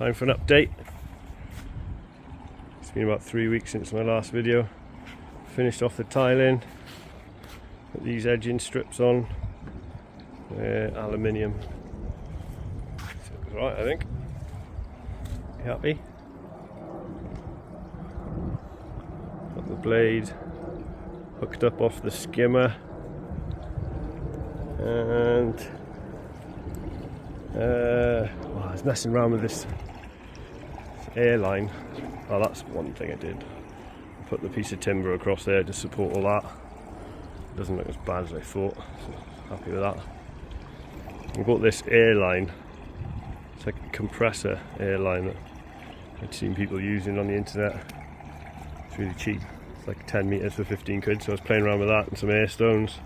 Time for an update. It's been about 3 weeks since my last video. Finished off the tiling, put these edging strips on, aluminium. Right, I think. You happy? Got the blade hooked up off the skimmer, and I was messing around with this airline. Oh, that's one thing I did. I put the piece of timber across there to support all that. It doesn't look as bad as I thought, so happy with that. I got this airline. It's like a compressor airline that I'd seen people using on the internet. It's really cheap. It's like 10 meters for 15 quid, so I was playing around with that and some air stones.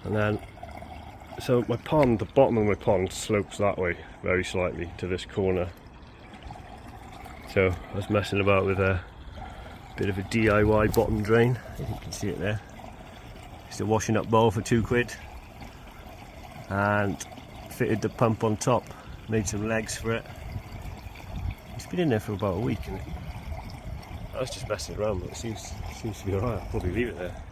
And then, so my pond, the bottom of my pond slopes that way very slightly to this corner. So I was messing about with a bit of a DIY bottom drain. You can see it there. Just a washing up bowl for 2 quid. And fitted the pump on top. Made some legs for it. It's been in there for about a week. And I was just messing around, but it seems to be alright. I'll probably leave it there.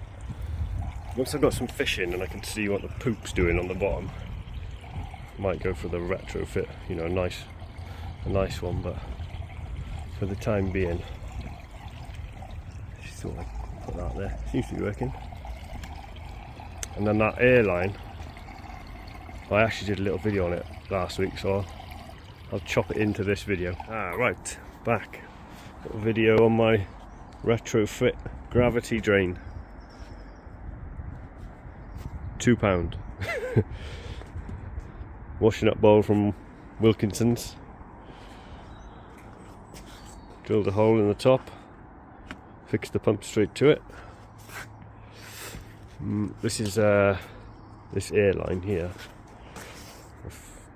Once I've got some fish in and I can see what the poop's doing on the bottom, I might go for the retrofit, you know, a nice one, but for the time being, I just thought I'd put that there. Seems to be working. And then that airline, I actually did a little video on it last week, so I'll chop it into this video. Right, back. Got a video on my retrofit gravity drain. £2. Washing up bowl from Wilkinson's. Drilled a hole in the top, fixed the pump straight to it. This is this airline here.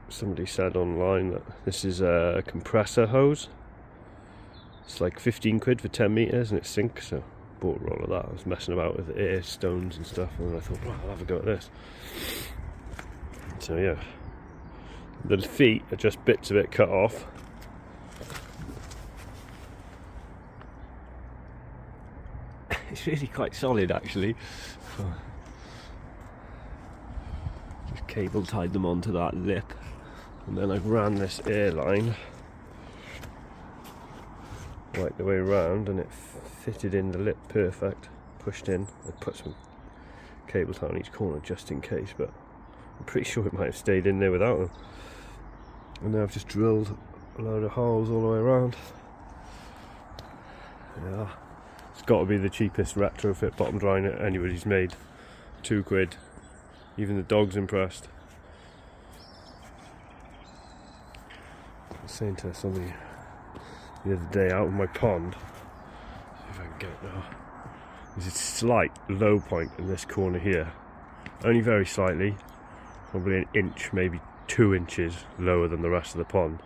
Somebody said online that this is a compressor hose. It's like 15 quid for 10 meters and it sinks, so bought a roll of that. I was messing about with air stones and stuff, and I thought, well, I'll have a go at this. So yeah, the feet are just bits of it cut off. It's really quite solid actually. Just cable tied them onto that lip, and then I've ran this airline right the way around, and it fitted in the lip perfect. Pushed in. I put some cable tie on each corner just in case, but I'm pretty sure it might have stayed in there without them. And now I've just drilled a load of holes all the way around. Yeah. It's got to be the cheapest retrofit bottom drain anybody's made. 2 quid. Even the dog's impressed. I was saying to somebody the other day out of my pond, see if I can get it now. There's a slight low point in this corner here. Only very slightly. Probably an inch, maybe 2 inches lower than the rest of the pond.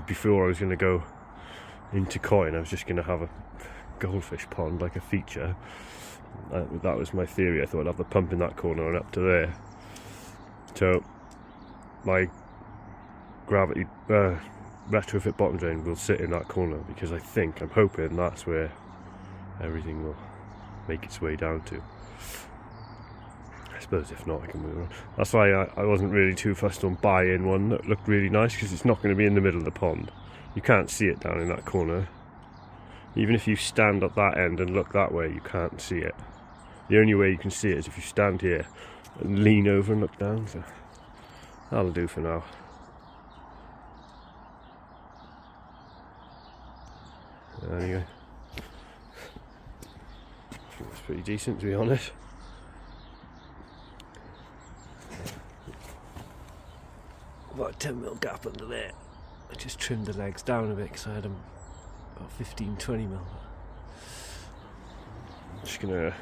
Before I was going to go into coin, I was just going to have a goldfish pond like a feature. That was my theory. I thought I'd have the pump in that corner and up to there. So my gravity retrofit bottom drain will sit in that corner, because I'm hoping that's where everything will make its way down to. I suppose if not, I can move on. That's why I wasn't really too fussed on buying one that looked really nice, because it's not going to be in the middle of the pond. You can't see it down in that corner. Even if you stand at that end and look that way, you can't see it. The only way you can see it is if you stand here and lean over and look down. So that'll do for now. Anyway, I think that's pretty decent, to be honest. About a 10mm gap under there. I just trimmed the legs down a bit because I had them about 15-20mm. I'm just gonna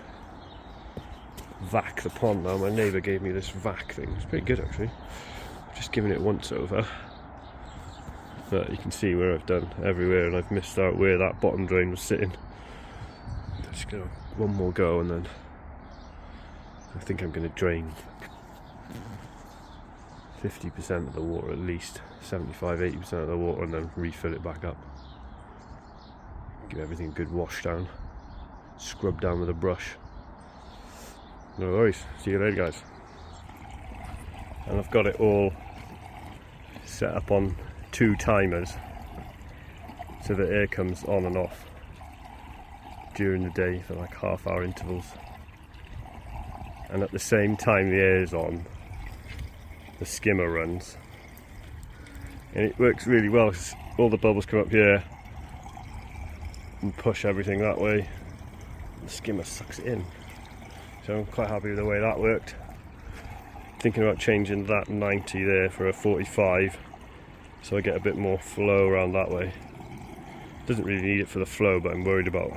vac the pond now. My neighbour gave me this vac thing. It's pretty good actually. I've just given it once over, but you can see where I've done everywhere, and I've missed out where that bottom drain was sitting. I'm just gonna one more go, and then I think I'm gonna drain 50% of the water at least, 75-80% of the water, and then refill it back up. Give everything a good wash down, scrub down with a brush. No worries, see you later guys. And I've got it all set up on 2 timers so the air comes on and off during the day for like half-hour intervals, and at the same time the air is on, the skimmer runs, and it works really well because all the bubbles come up here and push everything that way. The skimmer sucks it in, so I'm quite happy with the way that worked. Thinking about changing that 90 there for a 45 so I get a bit more flow around that way. Doesn't really need it for the flow, but I'm worried about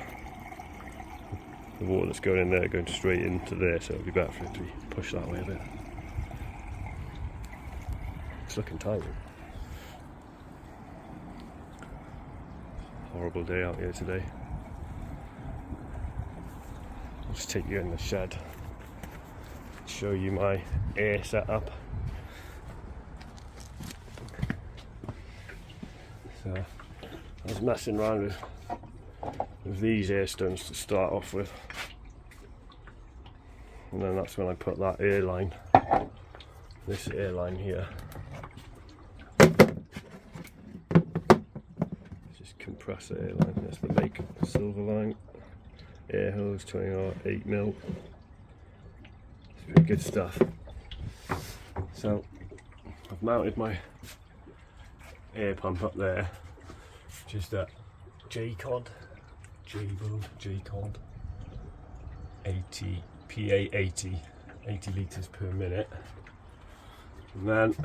the water that's going in there going straight into there, so it'll be better for it to be pushed that way a bit. It's looking tiny. Horrible day out here today. I'll just take you in the shed, show you my air setup. So I was messing around with these air stones to start off with, and then that's when I put that air line, this air line here. Just compressor air line. That's the make silver line. Air hose 8mm. It's pretty good stuff. So I've mounted my air pump up there, just a J-Cod 80 PA80 80 litres per minute, and then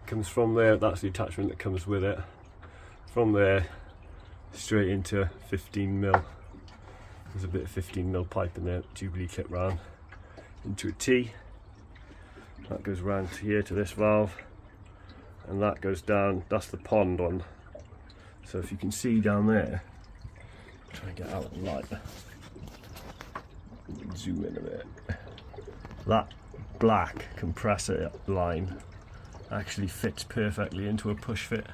comes from there, that's the attachment that comes with it, from there straight into 15mm. There's a bit of 15mm pipe in there, tubally clip round into a T. That goes round to here to this valve, and that goes down, that's the pond one. So if you can see down there, try and get out of the light, zoom in a bit, that black compressor line actually fits perfectly into a push fit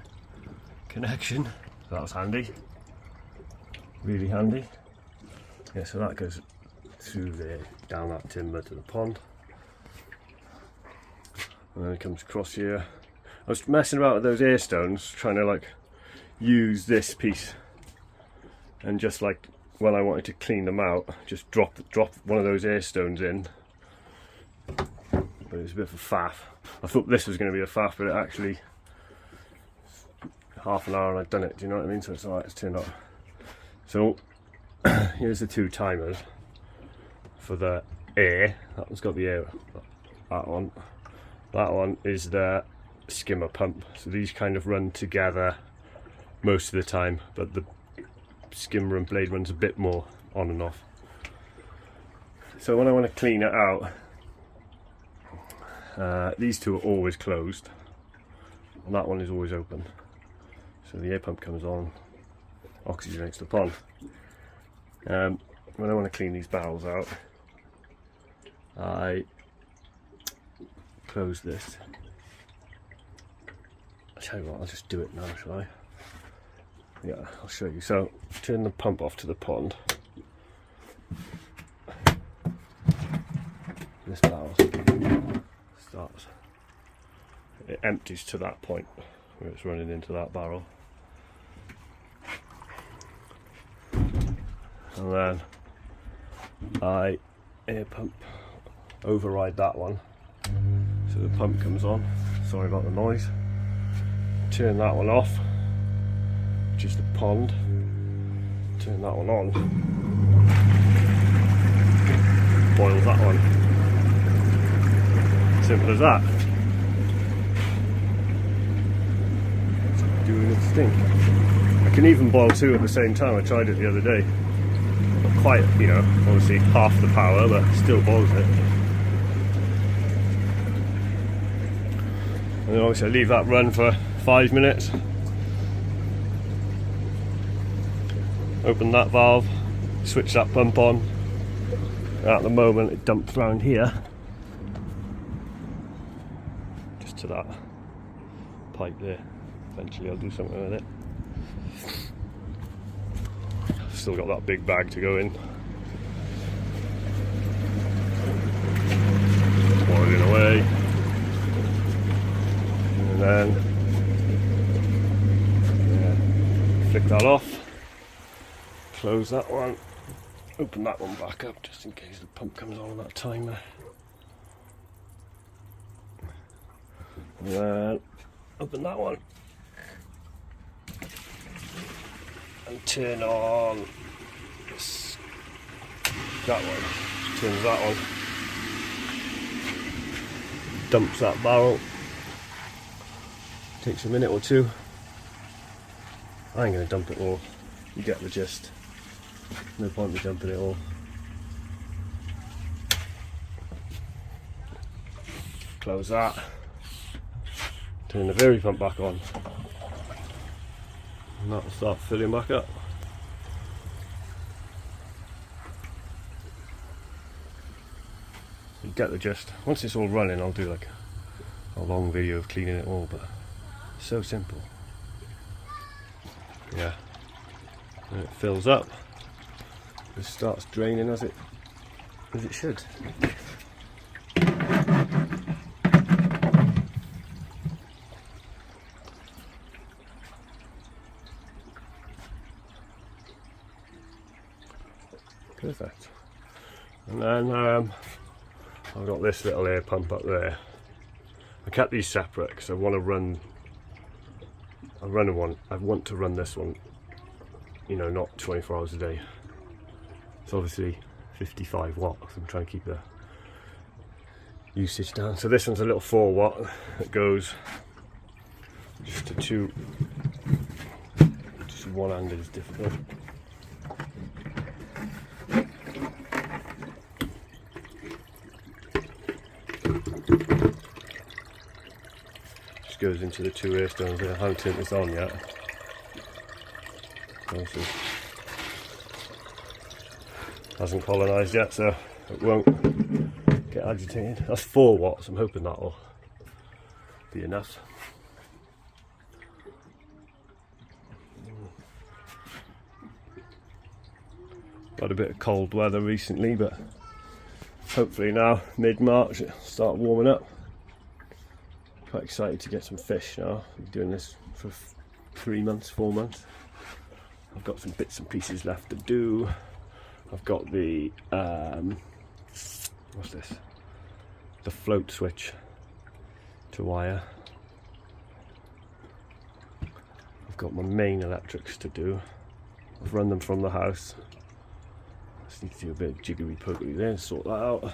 connection. So that was handy, really handy. Yeah, so that goes through there, down that timber to the pond, and then it comes across here. I was messing about with those air stones, trying to like use this piece, and just like when I wanted to clean them out, just drop one of those air stones in. But it was a bit of a faff. I thought this was going to be a faff, but it actually, half an hour and I'd done it, do you know what I mean? So it's alright, it's turned out. So here's the 2 timers for the air. That one's got the air, that one. That one is the skimmer pump. So these kind of run together most of the time, but the skimmer and blade runs a bit more on and off. So when I want to clean it out, these 2 are always closed, and that one is always open. So the air pump comes on, oxygenates the pond. When I want to clean these barrels out, I close this. I'll tell you what, I'll just do it now, shall I? Yeah, I'll show you. So turn the pump off to the pond. This barrel starts, it empties to that point where it's running into that barrel, and then I air pump override that one, so the pump comes on. Sorry about the noise. Turn that one off, which is the pond. Turn that one on, boils that one. Simple as that. Doing its thing. I can even boil 2 at the same time. I tried it the other day. Not quite, you know, obviously half the power, but still boils it. And then obviously I leave that run for 5 minutes. Open that valve, switch that pump on. At the moment it dumps around here, just to that pipe there. Eventually I'll do something with it. Still got that big bag to go in. Boiling away. And then flick that off. Close that one. Open that one back up just in case the pump comes on at that time there. And then open that one. And turn on this, that one. Turns that on. Dumps that barrel. Takes a minute or two. I ain't going to dump it all. You get the gist. No point in dumping it all. Close that. Turn the vary pump back on. And that'll start filling back up. You get the gist. Once it's all running, I'll do like a long video of cleaning it all, but so simple. Yeah. And it fills up. It starts draining as it should. Perfect. And then I've got this little air pump up there. I kept these separate because I want to run. I want to run this one, you know, not 24 hours a day. It's obviously 55 watts. I'm trying to keep the usage down. So this one's a little 4 watt that goes just to 2. Just one-handed is difficult. Just goes into the 2 air stones. I haven't turned this on yet. Obviously hasn't colonised yet, so it won't get agitated. That's 4 watts. I'm hoping that'll be enough. Got a bit of cold weather recently, but hopefully now, mid-March, it'll start warming up. Quite excited to get some fish now. I've been doing this for 3 months, 4 months. I've got some bits and pieces left to do. I've got the, what's this? The float switch to wire. I've got my main electrics to do. I've run them from the house. Just need to do a bit of jiggery pokery there and sort that out.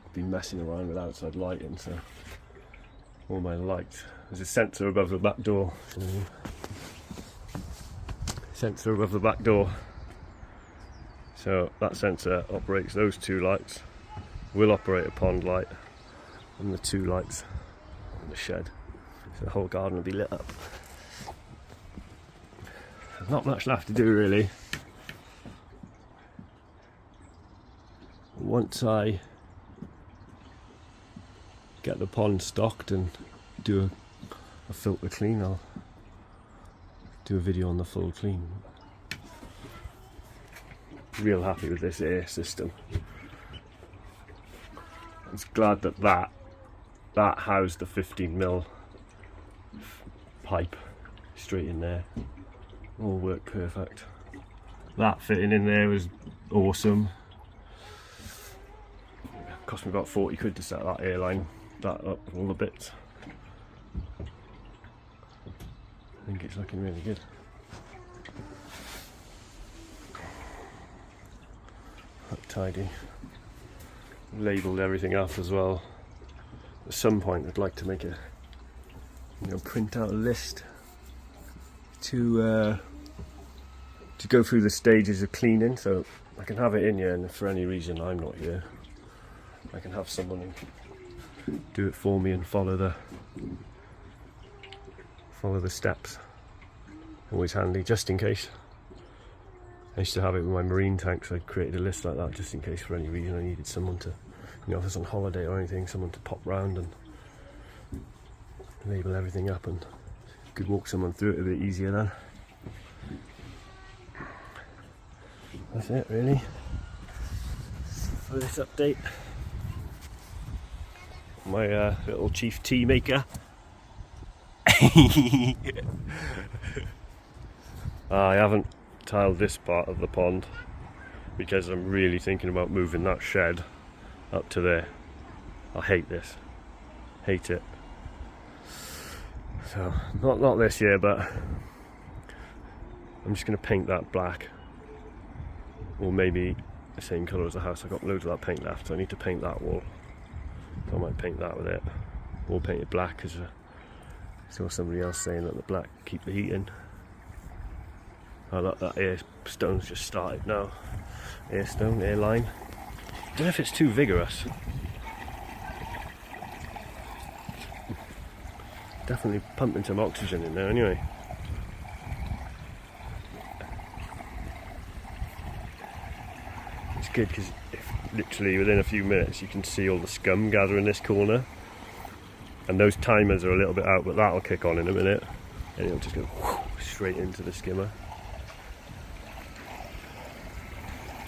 I've been messing around with outside lighting, so all my lights. There's a sensor above the back door. Sensor above the back door. So that sensor operates those 2 lights. Will operate a pond light and the 2 lights in the shed. So the whole garden will be lit up. There's not much left to do really. Once I get the pond stocked and do a filter clean, I'll do a video on the full clean. Real happy with this air system. I'm just glad that housed the 15mm pipe straight in there. All worked perfect. That fitting in there was awesome. It cost me about 40 quid to set that airline, that up, all the bits. I think it's looking really good. Look tidy. Labelled everything up as well. At some point I'd like to make a, print out a list to go through the stages of cleaning, so I can have it in here, and if for any reason I'm not here, I can have someone do it for me and follow the steps. Always handy, just in case. I used to have it with my marine tanks. I created a list like that just in case for any reason I needed someone to you know, if it's on holiday or anything, someone to pop round and label everything up, and you could walk someone through it a bit easier then. That's it really for this update. My little chief tea maker. I haven't tiled this part of the pond because I'm really thinking about moving that shed up to there. I hate this. Hate it. So, not this year, but I'm just going to paint that black. Or maybe the same colour as the house. I've got loads of that paint left, so I need to paint that wall. So I might paint that with it. Or paint it black, because I saw somebody else saying that the black keep the heat in. Oh look, that air stone's just started now. Air stone, air line. Don't know if it's too vigorous. Definitely pumping some oxygen in there anyway. It's good because literally within a few minutes you can see all the scum gather in this corner. And those timers are a little bit out, but that'll kick on in a minute. And it'll just go straight into the skimmer.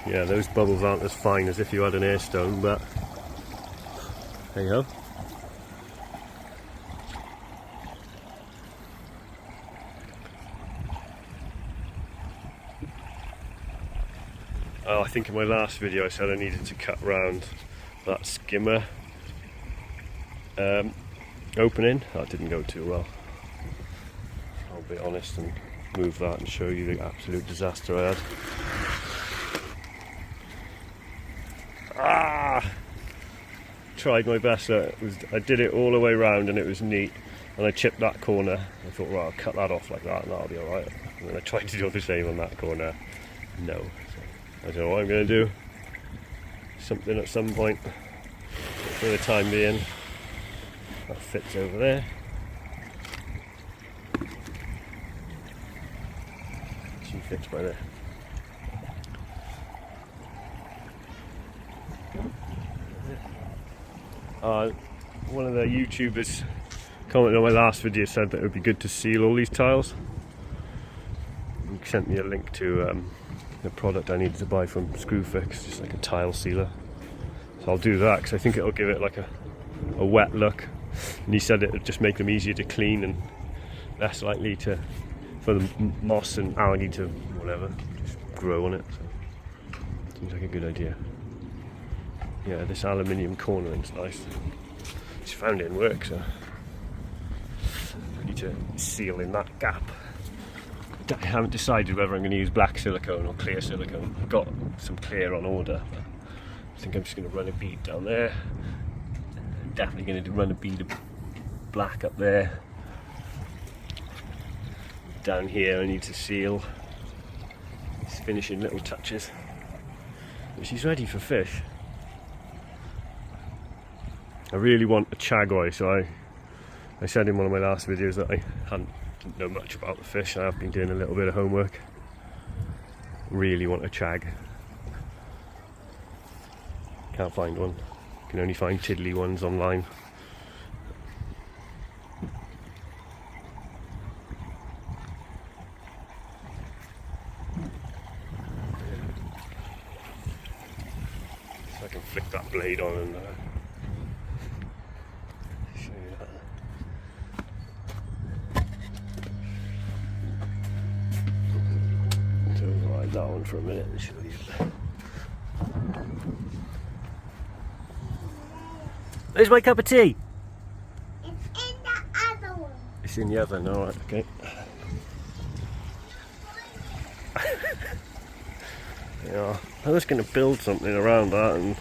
Yeah, those bubbles aren't as fine as if you had an air stone, but hey ho. Oh, I think in my last video I said I needed to cut round that skimmer opening. That didn't go too well. I'll be honest and move that and show you the absolute disaster I had. Tried my best. I did it all the way round and it was neat, and I chipped that corner. I thought, right, I'll cut that off like that and that'll be alright. And then I tried to do the same on that corner. No. So I don't know what I'm going to do. Something at some point. For the time being, that fits over there. She fits by there. One of the YouTubers commented on my last video, said that it would be good to seal all these tiles. He sent me a link to the product I needed to buy from Screwfix, just like a tile sealer. So I'll do that because I think it'll give it like a wet look. And he said it would just make them easier to clean and less likely for the moss and algae to whatever just grow on it. So seems like a good idea. Yeah, this aluminium cornering's nice. Just found it in work, so I need to seal in that gap. I haven't decided whether I'm going to use black silicone or clear silicone. I've got some clear on order, but I think I'm just going to run a bead down there. Definitely going to run a bead of black up there. Down here I need to seal. Just finishing little touches. But she's ready for fish. I really want a chagoi, so I said in one of my last videos that I didn't know much about the fish. I have been doing a little bit of homework. Really want a chag. Can't find one. Can only find tiddly ones online. So I can flick that blade on and show you that. So I'll ride that one for a minute and show you. Where's my cup of tea? It's in the other one. It's in the oven, alright, okay. Yeah, I was going to build something around that and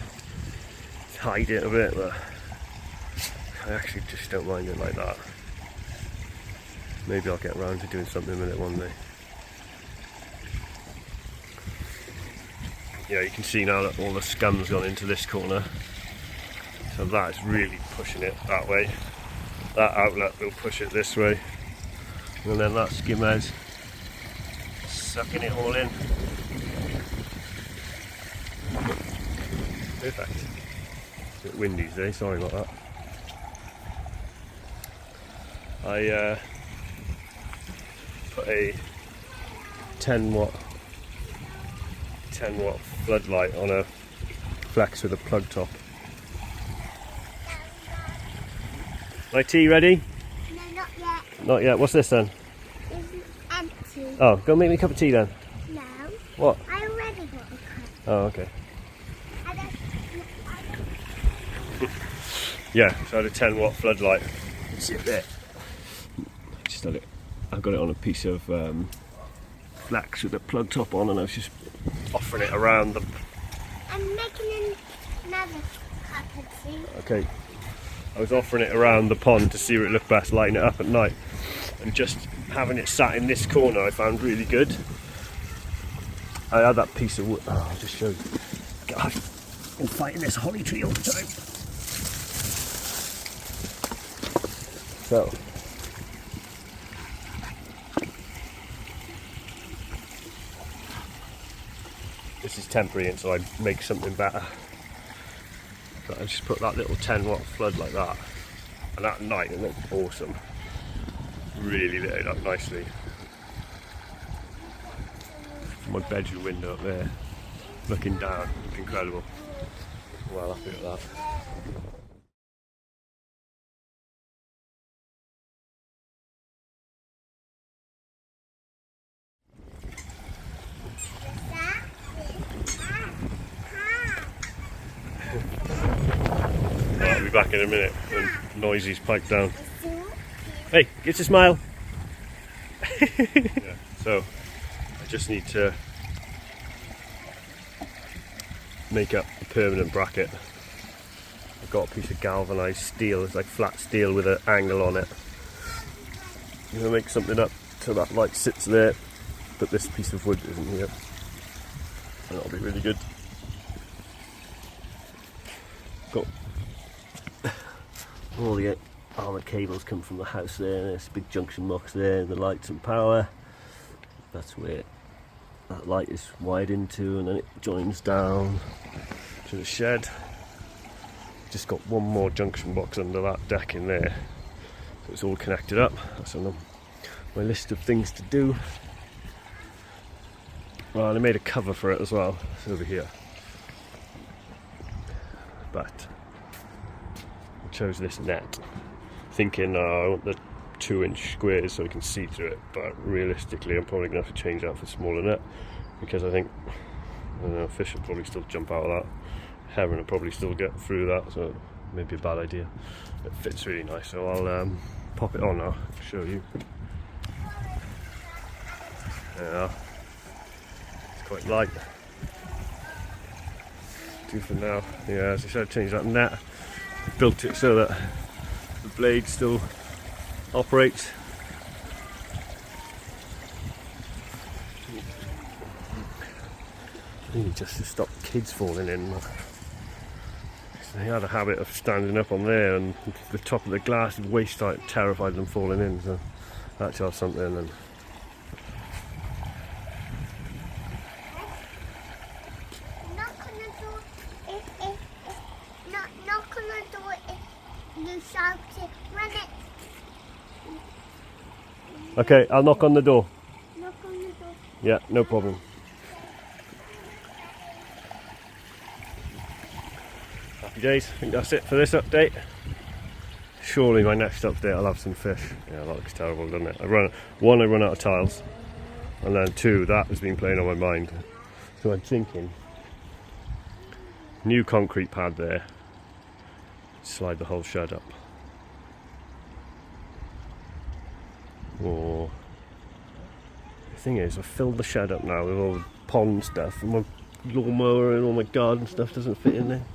hide it a bit, but I actually just don't mind it like that. Maybe I'll get around to doing something with it one day. Yeah, you can see now that all the scum's gone into this corner. So that's really pushing it that way. That outlet will push it this way. And then that skimmer's sucking it all in. Perfect. bit windy today, sorry about that. I put a 10 watt floodlight on a flex with a plug top. My tea ready? No, not yet. Not yet. What's this then? It's empty. Oh, go make me a cup of tea then. No. What? I already got a cup. Oh, okay. I don't, Yeah, so I had a 10 watt floodlight. You can see it there. Just had it. I've got it on a piece of flax with a plug top on, and I was just offering it around the. I'm making another cup of tea. Okay. I was offering it around the pond to see where it looked best, lighting it up at night, and just having it sat in this corner I found really good. I had that piece of wood. Oh, I'll just show you. God, I've been fighting this holly tree all the time. So. This is temporary until I make something better. But I just put that little 10 watt flood like that, and at night it looked awesome. Really lit it up nicely. My bedroom window up there, looking down, incredible. Well happy with that. I'll be back in a minute when Noisy's piped down. Hey, get a smile. Yeah, so I just need to make up a permanent bracket. I've got a piece of galvanised steel, it's like flat steel with an angle on it. I'm going to make something up so that light sits there, but this piece of wood isn't here. And that'll be really good. Got all the armoured cables come from the house there, and there's a big junction box there, the lights and power. That's where that light is wired into, and then it joins down to the shed. Just got one more junction box under that deck in there, so it's all connected up. That's on my list of things to do. Well, I made a cover for it as well. It's over here, but I chose this net thinking I want the 2-inch squares so I can see through it, but realistically I'm probably going to have to change that for smaller net, because I think, I don't know, fish will probably still jump out of that, herring will probably still get through that, so maybe a bad idea. It fits really nice, so I'll pop it on now, show you. Yeah, it's quite light. Do for now. Yeah, as I said, change that net. Built it so that the blade still operates. Really just to stop kids falling in. They had a habit of standing up on there, and the top of the glass and waist height terrified them falling in, so that's have something. And knock on the door if you shout it when it. okay, I'll knock on the door. Knock on the door. Yeah, no problem. Happy days. I think that's it for this update. Surely my next update I'll have some fish. Yeah, that looks terrible, doesn't it? I run out of tiles, and then 2, that has been playing on my mind. So I'm thinking, new concrete pad there, slide the whole shed up. Or the thing is, I've filled the shed up now with all the pond stuff, and my lawnmower and all my garden stuff doesn't fit in there.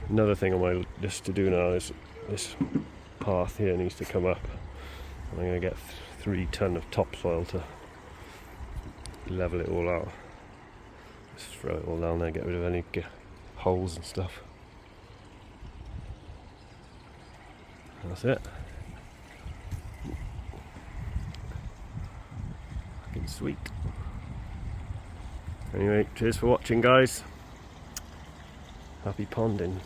Another thing on my list to do now is this path here needs to come up. I'm going to get 3 ton of topsoil to level it all out. Just throw it all down there, get rid of any holes and stuff. That's it. Fucking sweet. Anyway, cheers for watching, guys. Happy ponding.